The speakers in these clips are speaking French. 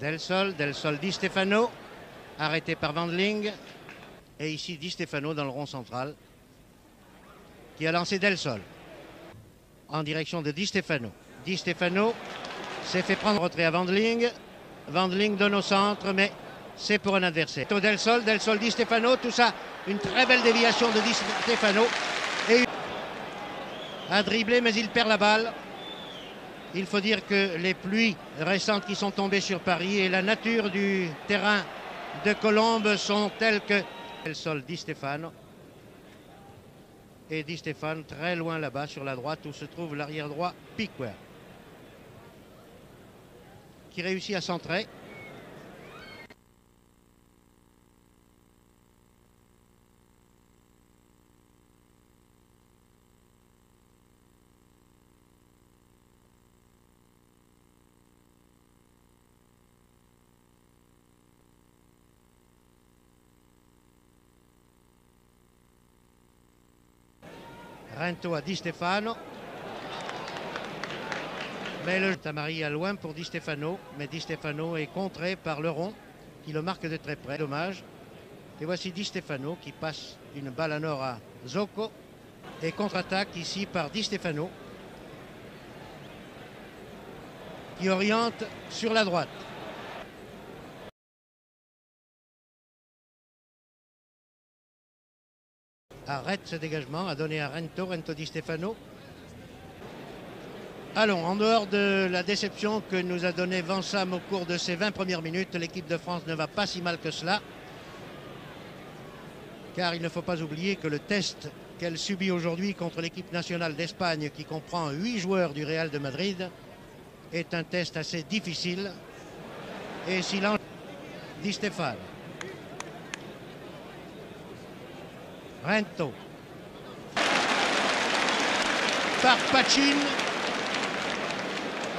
Del Sol Di Stefano, arrêté par Wendling. Et ici Di Stefano dans le rond central, qui a lancé Del Sol en direction de Di Stefano. Di Stefano s'est fait prendre retrait à Wendling. Wendling donne au centre, mais c'est pour un adversaire. Del Sol Di Stefano, tout ça, une très belle déviation de Di Stefano. Et a dribblé, mais il perd la balle. Il faut dire que les pluies récentes qui sont tombées sur Paris et la nature du terrain de Colombes sont telles que... Del Sol Di Stefano. Et Di Stefano très loin là-bas sur la droite où se trouve l'arrière droit Piquer, qui réussit à centrer. Rento à Di Stefano. Mais le Tamari à loin pour Di Stefano. Mais Di Stefano est contré par Leron qui le marque de très près. Dommage. Et voici Di Stefano qui passe une balle en or à Zocco. Et contre-attaque ici par Di Stefano, qui oriente sur la droite. Arrête ce dégagement, a donné à Rento Di Stefano. Allons, en dehors de la déception que nous a donné Vansam au cours de ces 20 premières minutes, l'équipe de France ne va pas si mal que cela. Car il ne faut pas oublier que le test qu'elle subit aujourd'hui contre l'équipe nationale d'Espagne, qui comprend 8 joueurs du Real de Madrid, est un test assez difficile. Et silence Di Stefano. Rento par Pachin,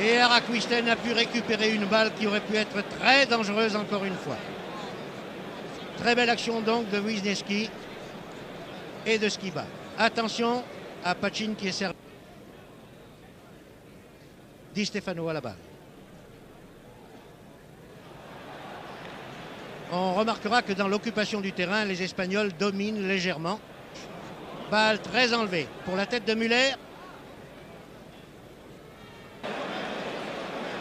et Araquisten a pu récupérer une balle qui aurait pu être très dangereuse encore une fois. Très belle action donc de Wisniewski et de Skiba. Attention à Pachin qui est servi. Di Stefano à la balle. On remarquera que dans l'occupation du terrain, les Espagnols dominent légèrement. Balle très enlevée pour la tête de Müller.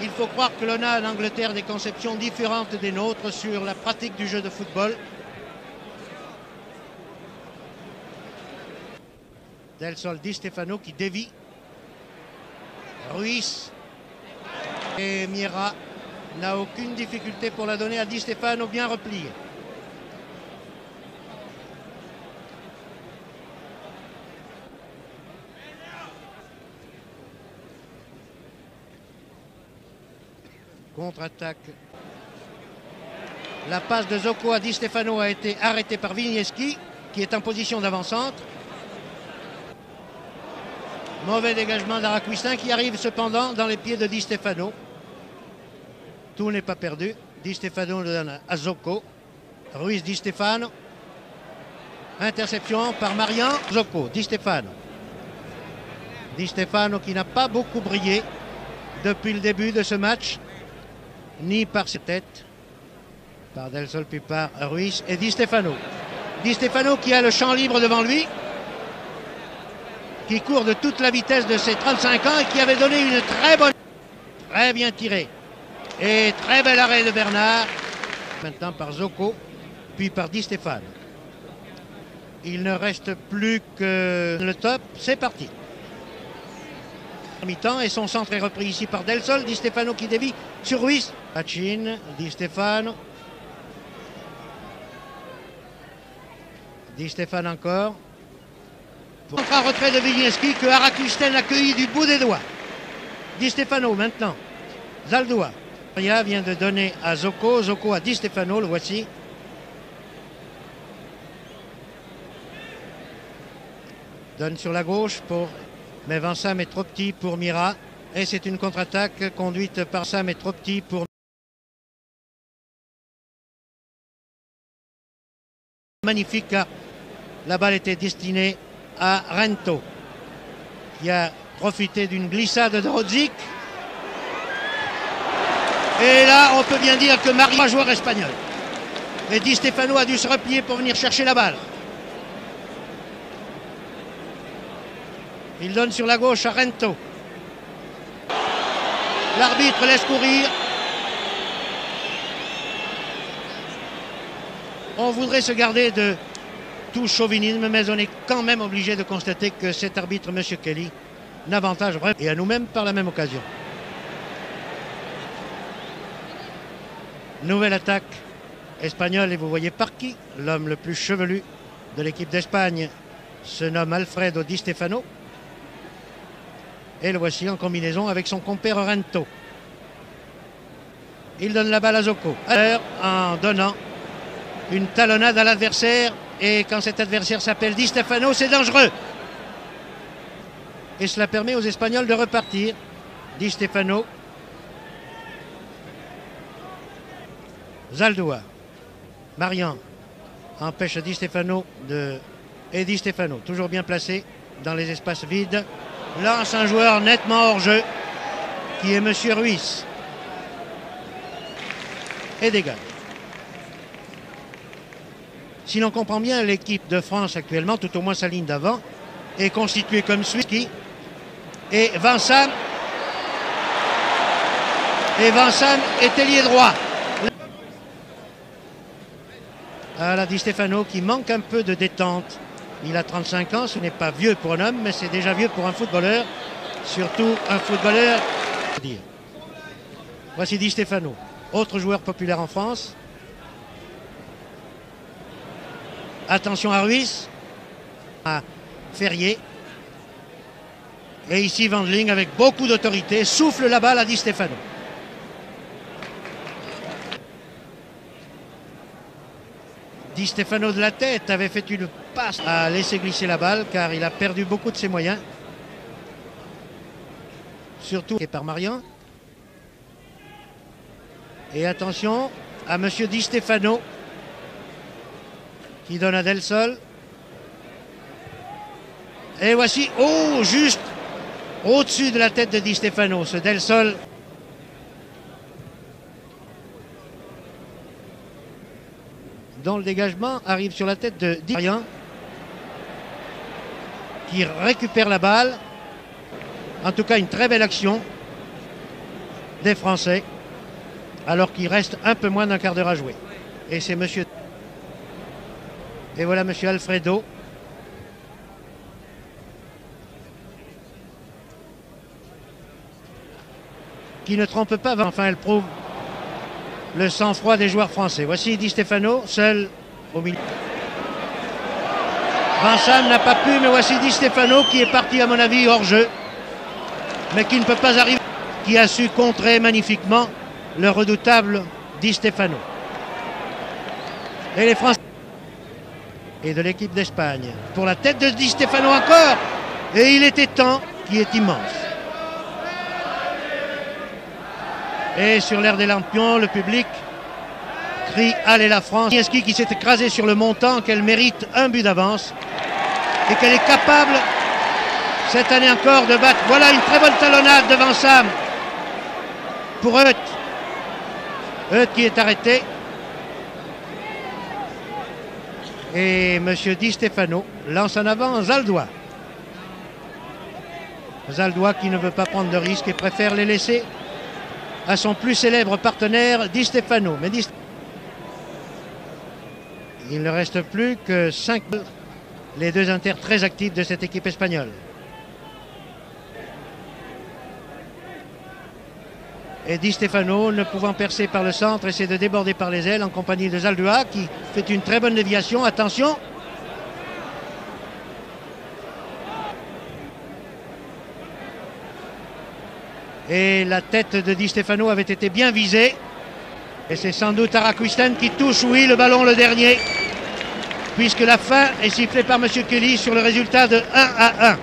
Il faut croire que l'on a en Angleterre des conceptions différentes des nôtres sur la pratique du jeu de football. Del Sol Di Stefano qui dévie. Ruiz et Miera n'a aucune difficulté pour la donner à Di Stefano, bien replié. Contre-attaque. La passe de Zocco à Di Stefano a été arrêtée par Wisniewski, qui est en position d'avant-centre. Mauvais dégagement d'Araquisten qui arrive cependant dans les pieds de Di Stefano. Tout n'est pas perdu. Di Stefano le donne à Zocco. Ruiz Di Stefano. Interception par Marian. Zocco, Di Stefano. Di Stefano qui n'a pas beaucoup brillé depuis le début de ce match, ni par ses têtes, par Del Sol puis par Ruiz et Di Stefano. Di Stefano qui a le champ libre devant lui, qui court de toute la vitesse de ses 35 ans et qui avait donné une très bonne... Très bien tiré. Et très bel arrêt de Bernard. Maintenant par Zocco, puis par Di Stefano. Il ne reste plus que le top. C'est parti. Mi-temps et son centre est repris ici par Del Sol. Di Stefano qui dévie sur Ruiz. Pachin, Di Stefano. Di Stefano encore. Contre un retrait de Wisniewski que Araquisten accueillit du bout des doigts. Di Stefano maintenant. Zaldua. Maria vient de donner à Zocco. Zocco à Di Stefano, le voici. Donne sur la gauche pour... Mais Vansam est trop petit pour Mira. Et c'est une contre-attaque conduite par Sam est trop petit pour... Magnifique car la balle était destinée à Rento, qui a profité d'une glissade de Rodzik. Et là, on peut bien dire que Mario est un joueur espagnol. Et Di Stefano a dû se replier pour venir chercher la balle. Il donne sur la gauche à Rento. L'arbitre laisse courir. On voudrait se garder de tout chauvinisme, mais on est quand même obligé de constater que cet arbitre, M. Kelly, n'avantage vraiment et à nous-mêmes par la même occasion. Nouvelle attaque espagnole et vous voyez par qui? L'homme le plus chevelu de l'équipe d'Espagne se nomme Alfredo Di Stefano. Et le voici en combinaison avec son compère Rento. Il donne la balle à Zoco en donnant une talonnade à l'adversaire. Et quand cet adversaire s'appelle Di Stefano, c'est dangereux. Et cela permet aux Espagnols de repartir. Di Stefano. Zaldúa. Marian empêche Di Stefano de... Et Di Stefano, toujours bien placé dans les espaces vides, lance un joueur nettement hors jeu, qui est M. Ruiz. Et dégage. Si l'on comprend bien, l'équipe de France actuellement, tout au moins sa ligne d'avant, est constituée comme suit. Et Vincent est ailier droit. Voilà Di Stefano qui manque un peu de détente. Il a 35 ans, ce n'est pas vieux pour un homme, mais c'est déjà vieux pour un footballeur. Surtout un footballeur. Voici Di Stefano, autre joueur populaire en France. Attention à Ruiz, à Ferrier. Et ici Wendling avec beaucoup d'autorité souffle la balle à Di Stefano. Di Stefano de la tête avait fait une passe à laisser glisser la balle car il a perdu beaucoup de ses moyens. Surtout par Marian. Et attention à M. Di Stefano qui donne à Del Sol. Et voici, oh, juste au-dessus de la tête de Di Stefano, ce Del Sol. Dont le dégagement arrive sur la tête de Marian qui récupère la balle. En tout cas, une très belle action des Français alors qu'il reste un peu moins d'un quart d'heure à jouer. Et c'est monsieur... Et voilà monsieur Alfredo. Qui ne trompe pas, enfin elle prouve le sang-froid des joueurs français. Voici Di Stefano, seul au milieu. Vincent n'a pas pu, mais voici Di Stefano qui est parti à mon avis hors jeu. Mais qui ne peut pas arriver, qui a su contrer magnifiquement le redoutable Di Stefano. Et les Français et de l'équipe d'Espagne pour la tête de Di Stefano encore. Et il était temps, qui est immense. Et sur l'air des lampions, le public crie « Allez la France !» Niesky qui s'est écrasé sur le montant, qu'elle mérite un but d'avance et qu'elle est capable cette année encore de battre. Voilà une très bonne talonnade devant Sam pour Euth. Euth qui est arrêté. Et M. Di Stefano lance en avant Zaldúa. Zaldúa qui ne veut pas prendre de risques et préfère les laisser à son plus célèbre partenaire Di Stefano. Mais il ne reste plus que 5, les deux inters très actifs de cette équipe espagnole. Et Di Stefano, ne pouvant percer par le centre, essaie de déborder par les ailes en compagnie de Zaldúa qui fait une très bonne déviation. Attention! Et la tête de Di Stefano avait été bien visée. Et c'est sans doute Araquistan qui touche, oui, le ballon le dernier. Puisque la fin est sifflée par M. Kelly sur le résultat de 1-1.